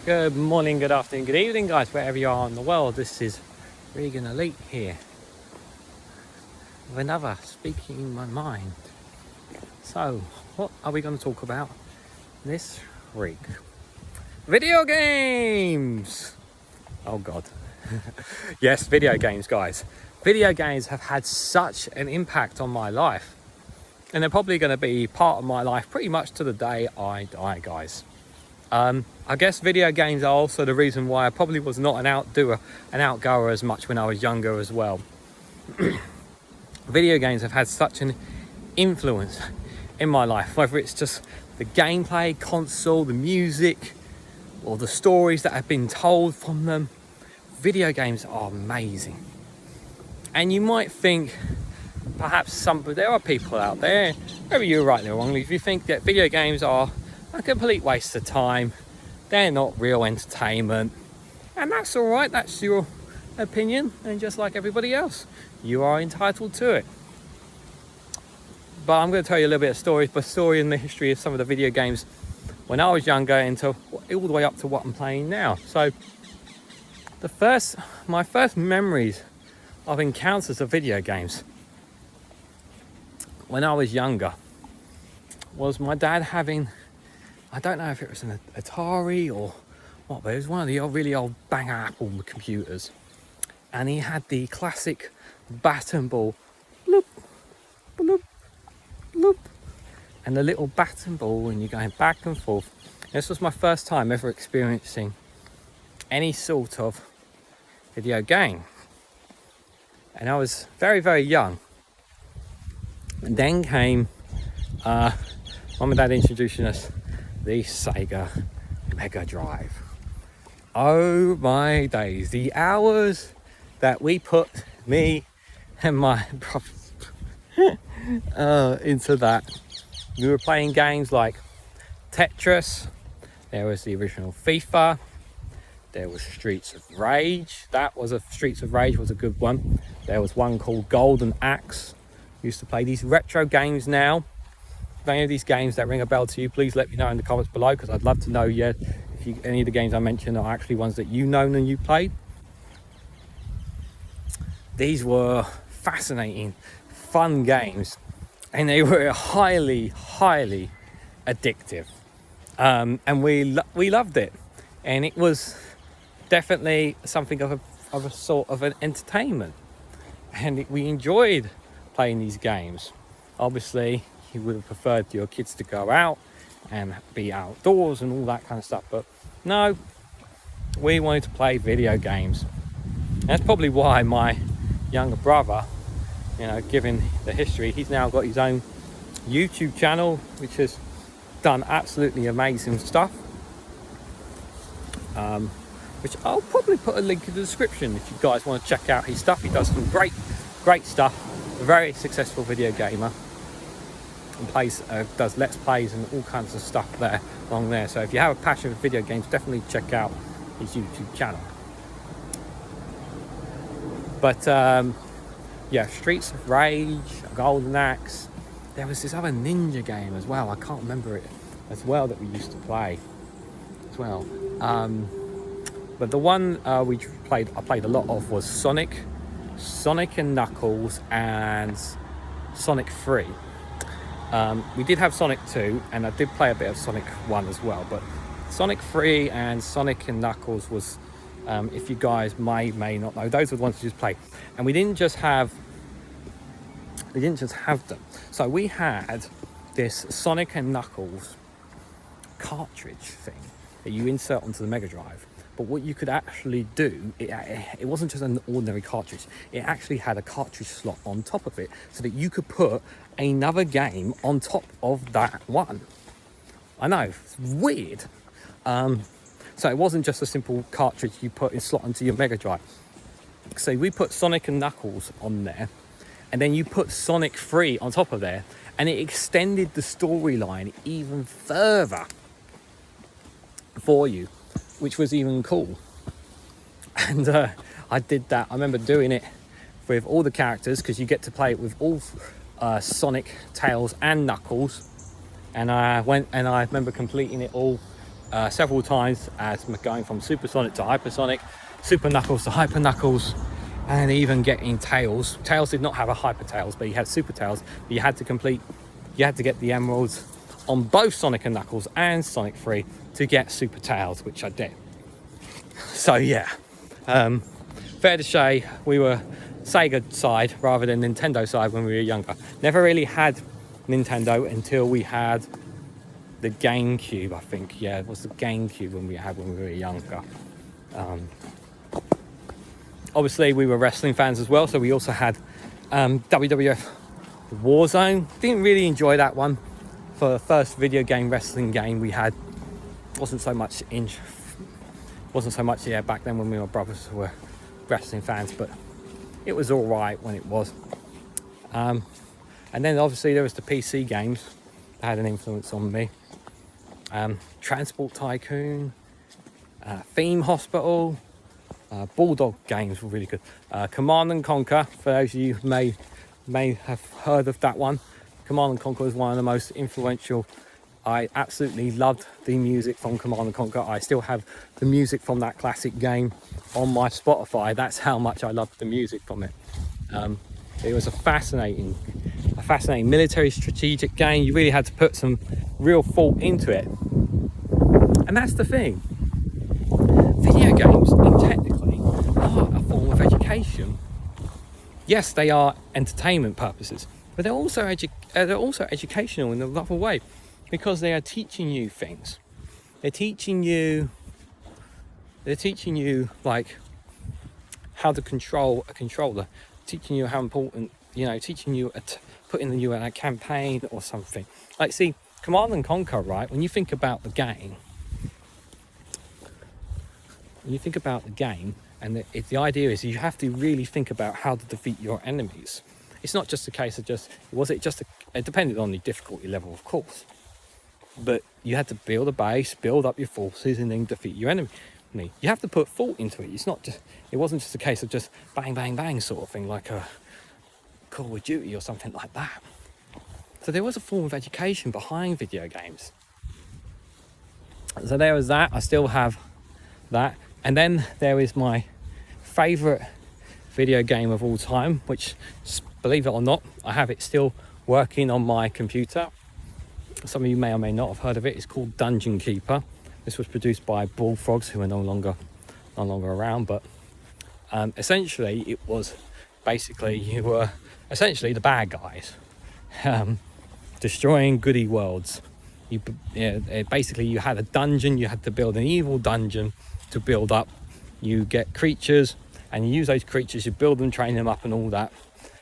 Good morning, good afternoon, good evening, guys, wherever you are in the world. This is REGANELITE here with another Speaking My Mind. So, what are we going to talk about this week? Video games! Oh, God. Yes, video games, guys. Video games have had such an impact on my life. And they're probably going to be part of my life pretty much to the day I die, guys. I guess video games are also the reason why I probably was not an outgoer as much when I was younger as well. Video games have had such an influence in my life, whether it's just the gameplay, console, the music, or the stories that have been told from them. Video games are amazing. And you might think, perhaps there are people out there, maybe you're right or wrong, if you think that video games are a complete waste of time, they're not real entertainment, and that's all right, that's your opinion, and just like everybody else, you are entitled to it. But I'm going to tell you a little bit of story in the history of some of the video games when I was younger, all the way up to what I'm playing now. So my first memories of encounters of video games when I was younger was my dad having, I don't know if it was an Atari or what, but it was one of the really old bang Apple computers. And he had the classic bat and ball, bloop, bloop, bloop, and the little bat and ball, and you're going back and forth. This was my first time ever experiencing any sort of video game. And I was very, very young. And then came, Mum and Dad introducing us the Sega Mega Drive. Oh my days, the hours that we put, me and my brothers, into that. We were playing games like Tetris, there was the original FIFA, there was Streets of Rage. Streets of Rage was a good one. There was one called Golden Axe. We used to play these retro games now. If any of these games that ring a bell to you, please let me know in the comments below, because I'd love to know if any of the games I mentioned are actually ones that you know and you played. These were fascinating, fun games, and they were highly, highly addictive. And we loved it, and it was definitely something of a sort of an entertainment, and we enjoyed playing these games. Obviously, you would have preferred your kids to go out and be outdoors and all that kind of stuff, but no, we wanted to play video games. And that's probably why my younger brother, given the history, he's now got his own YouTube channel, which has done absolutely amazing stuff, which I'll probably put a link in the description if you guys want to check out his stuff. He does some great stuff. A very successful video gamer, and does let's plays and all kinds of stuff along there. So if you have a passion for video games, definitely check out his YouTube channel. But yeah, Streets of Rage, Golden Axe. There was this other ninja game as well, I can't remember it as well, that we used to play as well. But the one I played a lot of was Sonic and Knuckles, and Sonic 3. We did have Sonic 2, and I did play a bit of Sonic 1 as well, but Sonic 3 and Sonic and Knuckles was, if you guys may not know, those were the ones we just played. And we didn't just have them. So we had this Sonic and Knuckles cartridge thing that you insert onto the Mega Drive. But what you could actually do, it wasn't just an ordinary cartridge. It actually had a cartridge slot on top of it, so that you could put another game on top of that one. I know, it's weird. So it wasn't just a simple cartridge you put in slot into your Mega Drive. So we put Sonic and Knuckles on there, and then you put Sonic 3 on top of there, and it extended the storyline even further for you, which was even cool. And I did that. I remember doing it with all the characters, because you get to play it with all Sonic, Tails and Knuckles. And I remember completing it all several times as going from Supersonic to Hypersonic, Super Knuckles to Hyper Knuckles, and even getting Tails. Tails did not have a Hyper Tails, but he had Super Tails. But you had to get the emeralds on both Sonic and Knuckles and Sonic 3 to get Super Tails, which I did. So yeah, fair to say we were Sega side rather than Nintendo side when we were younger. Never really had Nintendo until we had the GameCube, I think. Yeah, it was the GameCube when we were younger. Obviously we were wrestling fans as well, so we also had WWF Warzone. Didn't really enjoy that one. For the first video game wrestling game we had, wasn't so much back then when we were brothers who were wrestling fans, but it was all right when it was. And then obviously there was the PC games that had an influence on me. Transport Tycoon, Theme Hospital, Bulldog games were really good. Command and Conquer, for those of you who may have heard of that one. Command and Conquer was one of the most influential. I absolutely loved the music from Command and Conquer. I still have the music from that classic game on my Spotify. That's how much I loved the music from it. It was a fascinating military strategic game. You really had to put some real thought into it. And that's the thing. Video games, technically, are a form of education. Yes, they are entertainment purposes, but they're also educational in another way, because they are teaching you things. They're teaching you like how to control a controller, teaching you how important, teaching you putting you in a campaign or something. Like, see, Command and Conquer, right? When you think about the game, and the idea is you have to really think about how to defeat your enemies. It's not just a case of it depended on the difficulty level, of course. But you had to build a base, build up your forces, and then defeat your enemy. You have to put thought into it. It wasn't just a case of just bang, bang, bang sort of thing, like a Call of Duty or something like that. So there was a form of education behind video games. So there was that. I still have that. And then there is my favourite video game of all time, which, believe it or not, I have it still working on my computer. Some of you may or may not have heard of it. It's called Dungeon Keeper. This was produced by Bullfrogs, who are no longer around, but essentially it was you were essentially the bad guys, destroying goodie worlds. Basically you had a dungeon, you had to build an evil dungeon to build up. You get creatures and you use those creatures, you build them, train them up and all that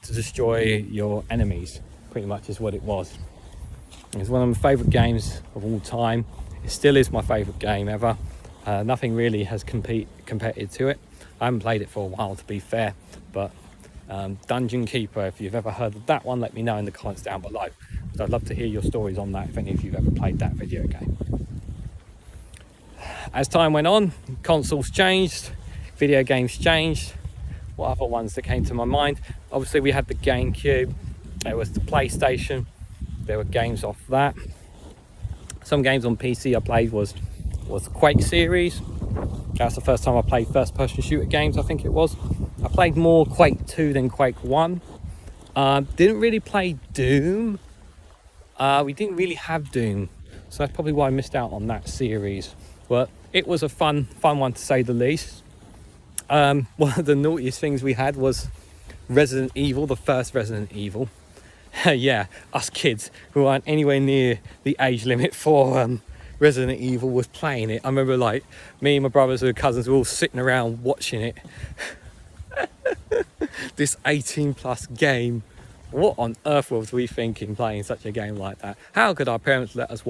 to destroy your enemies, pretty much is what it was. It's one of my favourite games of all time. It still is my favourite game ever. Nothing really has compared to it. I haven't played it for a while, to be fair, but Dungeon Keeper, if you've ever heard of that one, let me know in the comments down below. I'd love to hear your stories on that, if any of you have ever played that video game. As time went on, consoles changed, video games changed. What other ones that came to my mind? Obviously we had the GameCube, there was the PlayStation, there were games off that. Some games on PC I played was the Quake series. That's the first time I played first person shooter games, I think it was. I played more Quake 2 than Quake 1. Didn't really play Doom. We didn't really have Doom, so that's probably why I missed out on that series. But it was a fun one, to say the least. One of the naughtiest things we had was Resident Evil, the first Resident Evil. Yeah, us kids who aren't anywhere near the age limit for Resident Evil was playing it. I remember, like, me and my brothers and cousins were all sitting around watching it. This 18+ game. What on earth was we thinking playing such a game like that? How could our parents let us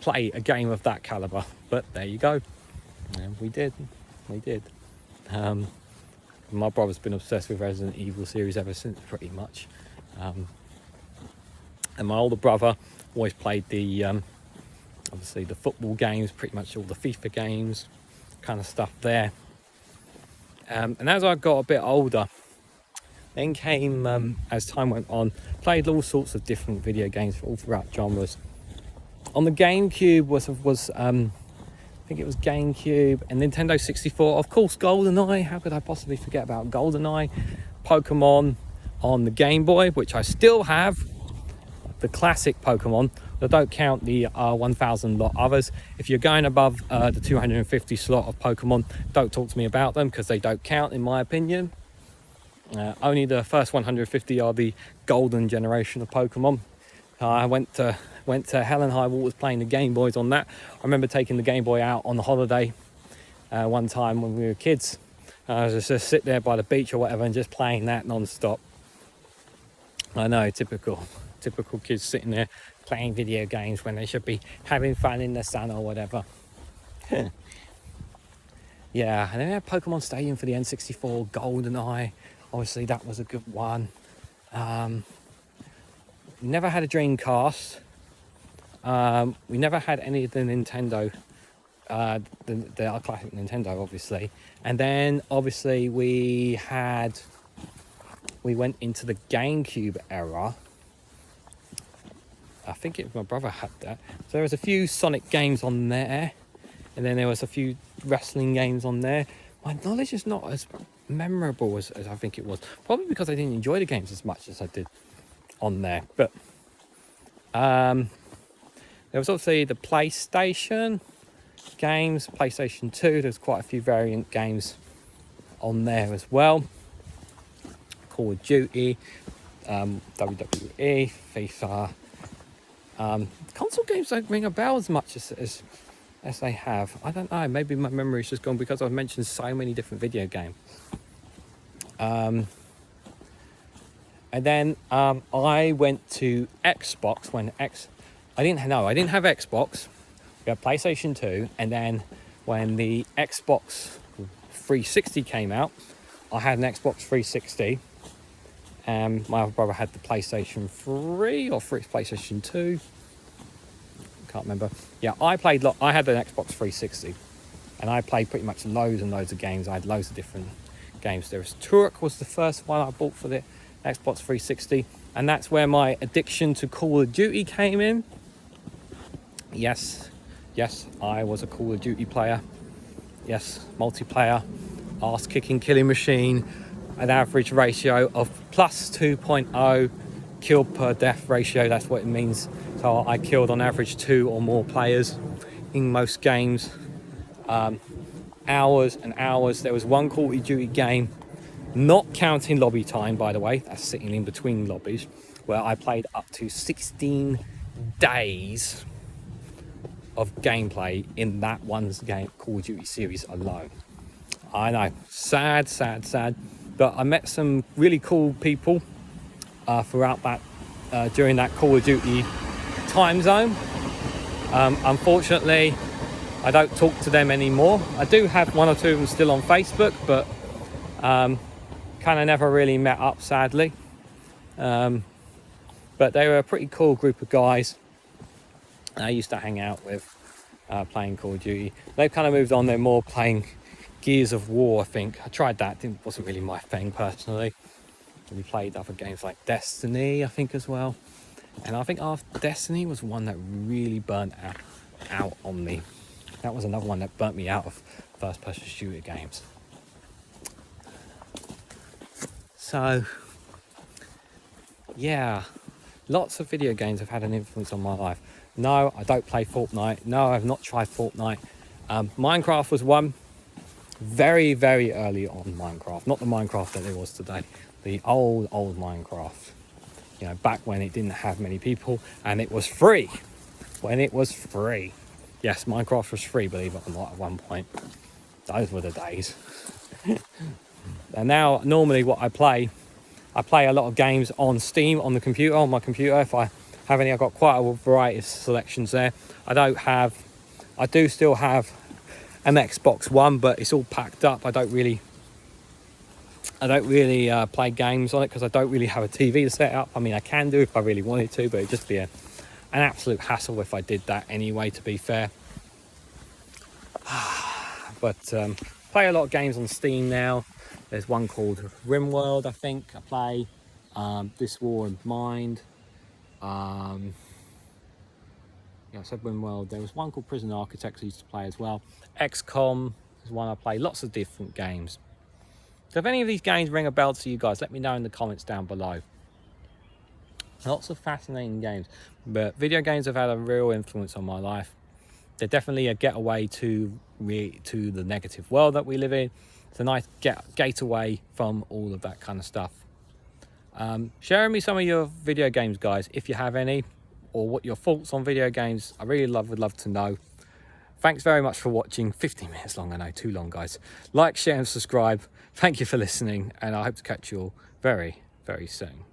play a game of that caliber? But there you go. And we did. My brother's been obsessed with Resident Evil series ever since, pretty much. And my older brother always played the obviously the football games, pretty much all the FIFA games, kind of stuff there. And as I got a bit older, then came, as time went on, played all sorts of different video games all throughout genres. On the GameCube was think it was GameCube, and Nintendo 64. Of course, GoldenEye. How could I possibly forget about GoldenEye? Pokemon on the Game Boy, which I still have. The classic Pokemon. I don't count the 1000 lot others. If you're going above the 250 slot of Pokemon, don't talk to me about them because they don't count in my opinion. Only the first 150 are the golden generation of Pokemon. I went to hell and high waters playing the Game Boys on that. I remember taking the Game Boy out on the holiday one time when we were kids. I was just sit there by the beach or whatever and just playing that non-stop. I know, typical kids sitting there playing video games when they should be having fun in the sun or whatever. Yeah, and then we had Pokemon Stadium for the N64, GoldenEye. Obviously, that was a good one. Never had a Dreamcast. We never had any of the Nintendo, the classic Nintendo, obviously. And then, obviously, we went into the GameCube era. I think my brother had that. So there was a few Sonic games on there, and then there was a few wrestling games on there. My knowledge is not as memorable as I think it was. Probably because I didn't enjoy the games as much as I did on there. But there was obviously the PlayStation games, PlayStation 2. There's quite a few variant games on there as well. Call of Duty, WWE, FIFA. Console games don't ring a bell as much as they have. I don't know, maybe my memory's just gone because I've mentioned so many different video games. And then I went to Xbox when I didn't have Xbox. We had PlayStation 2, and then when the Xbox 360 came out, I had an Xbox 360. My other brother had the PlayStation 3 or PlayStation 2. Can't remember. Yeah, I had an Xbox 360, and I played pretty much loads and loads of games. I had loads of different games. There was Turok was the first one I bought for the Xbox 360, and that's where my addiction to Call of Duty came in. Yes, I was a Call of Duty player. Yes, multiplayer, ass-kicking killing machine. An average ratio of plus 2.0 kill per death ratio. That's what it means. So I killed on average 2 or more players in most games. Hours and hours. There was one Call of Duty game, not counting lobby time, by the way, that's sitting in between lobbies, where I played up to 16 days of gameplay in that one game, Call of Duty series alone. I know, sad. But I met some really cool people throughout that, during that Call of Duty time zone. Unfortunately, I don't talk to them anymore. I do have one or two of them still on Facebook, but kind of never really met up, sadly. But they were a pretty cool group of guys I used to hang out with playing Call of Duty. They've kind of moved on, they're more playing Gears of War, I think. I tried that, it wasn't really my thing personally. We played other games like Destiny, I think, as well. And I think after Destiny was one that really burnt out on me. That was another one that burnt me out of first-person shooter games. So, yeah, lots of video games have had an influence on my life. No, I don't play Fortnite. No, I've not tried Fortnite. Minecraft was one. Very, very early on Minecraft. Not the Minecraft that it was today. The old Minecraft. You know, back when it didn't have many people and it was free. When it was free. Yes, Minecraft was free, believe it or not, at one point. Those were the days. And now, normally what I play a lot of games on Steam, on the computer, on my computer. If I have any, I've got quite a variety of selections there. I do still have an Xbox One, but it's all packed up. I don't really play games on it because I don't really have a TV to set up. I mean, I can do if I really wanted to, but it'd just be an absolute hassle if I did that anyway, to be fair. But play a lot of games on Steam now. There's one called RimWorld, I think. I play This War in Mind. Yeah, so World. There was one called Prison Architects I used to play as well. XCOM is one I play. Lots of different games. So if any of these games ring a bell to you guys, let me know in the comments down below. Lots of fascinating games, but video games have had a real influence on my life. They're definitely a getaway to the negative world that we live in. It's a nice gateway from all of that kind of stuff. Sharing me some of your video games, guys, if you have any, or what your thoughts on video games. I really would love to know. Thanks very much for watching. 15 minutes long, I know, too long, guys. Like, share and subscribe. Thank you for listening, and I hope to catch you all very, very soon.